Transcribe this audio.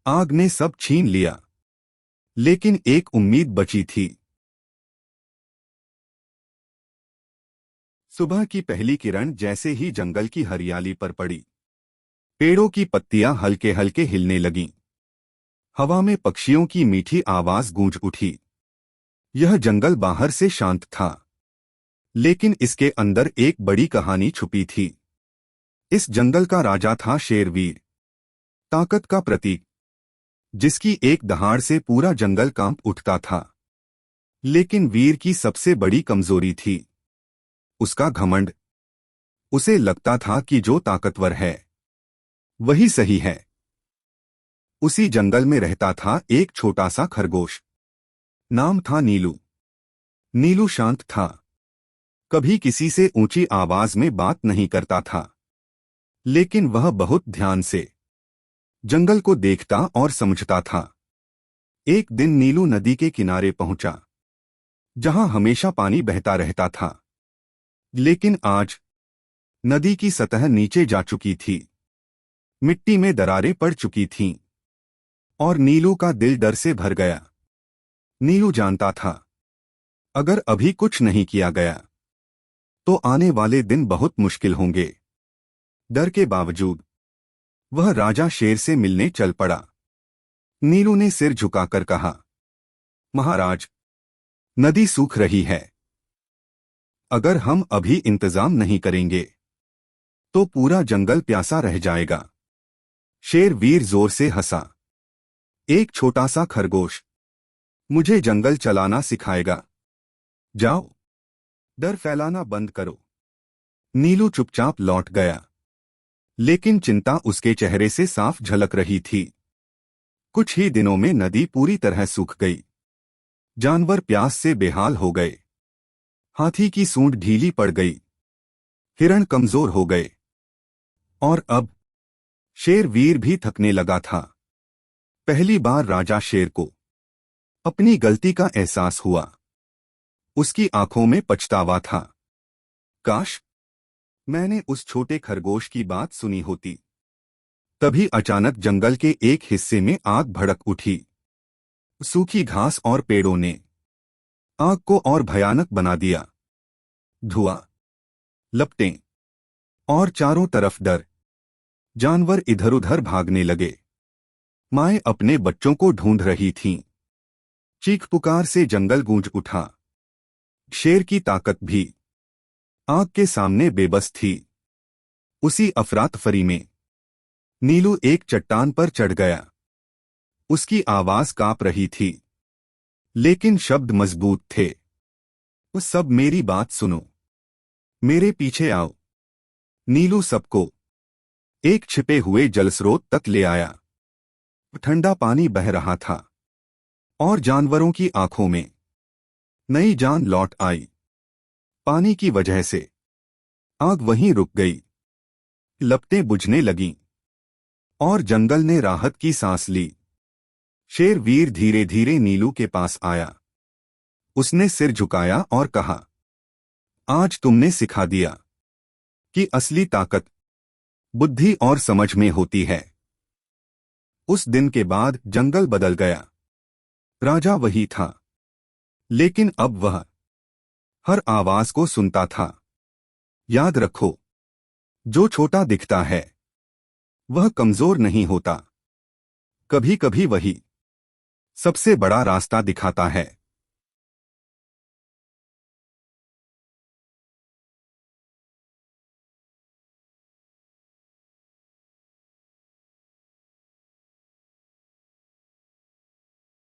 आग ने सब छीन लिया, लेकिन एक उम्मीद बची थी। सुबह की पहली किरण जैसे ही जंगल की हरियाली पर पड़ी, पेड़ों की पत्तियां हल्के हल्के हिलने लगीं। हवा में पक्षियों की मीठी आवाज गूंज उठी। यह जंगल बाहर से शांत था, लेकिन इसके अंदर एक बड़ी कहानी छुपी थी। इस जंगल का राजा था शेरवीर, ताकत का प्रतीक, जिसकी एक दहाड़ से पूरा जंगल कांप उठता था। लेकिन वीर की सबसे बड़ी कमजोरी थी उसका घमंड। उसे लगता था कि जो ताकतवर है वही सही है। उसी जंगल में रहता था एक छोटा सा खरगोश। नाम था नीलू। नीलू शांत था, कभी किसी से ऊंची आवाज में बात नहीं करता था, लेकिन वह बहुत ध्यान से जंगल को देखता और समझता था। एक दिन नीलू नदी के किनारे पहुंचा, जहां हमेशा पानी बहता रहता था। लेकिन आज नदी की सतह नीचे जा चुकी थी, मिट्टी में दरारें पड़ चुकी थीं, और नीलू का दिल डर से भर गया। नीलू जानता था, अगर अभी कुछ नहीं किया गया तो आने वाले दिन बहुत मुश्किल होंगे। डर के बावजूद वह राजा शेर से मिलने चल पड़ा। नीलू ने सिर झुकाकर कहा, महाराज, नदी सूख रही है। अगर हम अभी इंतजाम नहीं करेंगे तो पूरा जंगल प्यासा रह जाएगा। शेर वीर जोर से हंसा। एक छोटा सा खरगोश मुझे जंगल चलाना सिखाएगा? जाओ, डर फैलाना बंद करो। नीलू चुपचाप लौट गया, लेकिन चिंता उसके चेहरे से साफ झलक रही थी। कुछ ही दिनों में नदी पूरी तरह सूख गई। जानवर प्यास से बेहाल हो गए। हाथी की सूंड ढीली पड़ गई, हिरण कमजोर हो गए, और अब शेर वीर भी थकने लगा था। पहली बार राजा शेर को अपनी गलती का एहसास हुआ। उसकी आंखों में पछतावा था। काश मैंने उस छोटे खरगोश की बात सुनी होती। तभी अचानक जंगल के एक हिस्से में आग भड़क उठी। सूखी घास और पेड़ों ने आग को और भयानक बना दिया। धुआं, लपटें, और चारों तरफ डर। जानवर इधर उधर भागने लगे। माएं अपने बच्चों को ढूंढ रही थीं। चीख पुकार से जंगल गूंज उठा। शेर की ताकत भी आग के सामने बेबस थी। उसी अफरातफरी में नीलू एक चट्टान पर चढ़ गया। उसकी आवाज कांप रही थी, लेकिन शब्द मजबूत थे। वो सब मेरी बात सुनो, मेरे पीछे आओ। नीलू सबको एक छिपे हुए जलस्रोत तक ले आया। ठंडा पानी बह रहा था, और जानवरों की आंखों में नई जान लौट आई। पानी की वजह से आग वहीं रुक गई। लपटें बुझने लगीं, और जंगल ने राहत की सांस ली। शेर वीर धीरे धीरे नीलू के पास आया। उसने सिर झुकाया और कहा, आज तुमने सिखा दिया कि असली ताकत बुद्धि और समझ में होती है। उस दिन के बाद जंगल बदल गया। राजा वही था, लेकिन अब वह हर आवाज को सुनता था। याद रखो, जो छोटा दिखता है वह कमजोर नहीं होता। कभी कभी वही सबसे बड़ा रास्ता दिखाता है।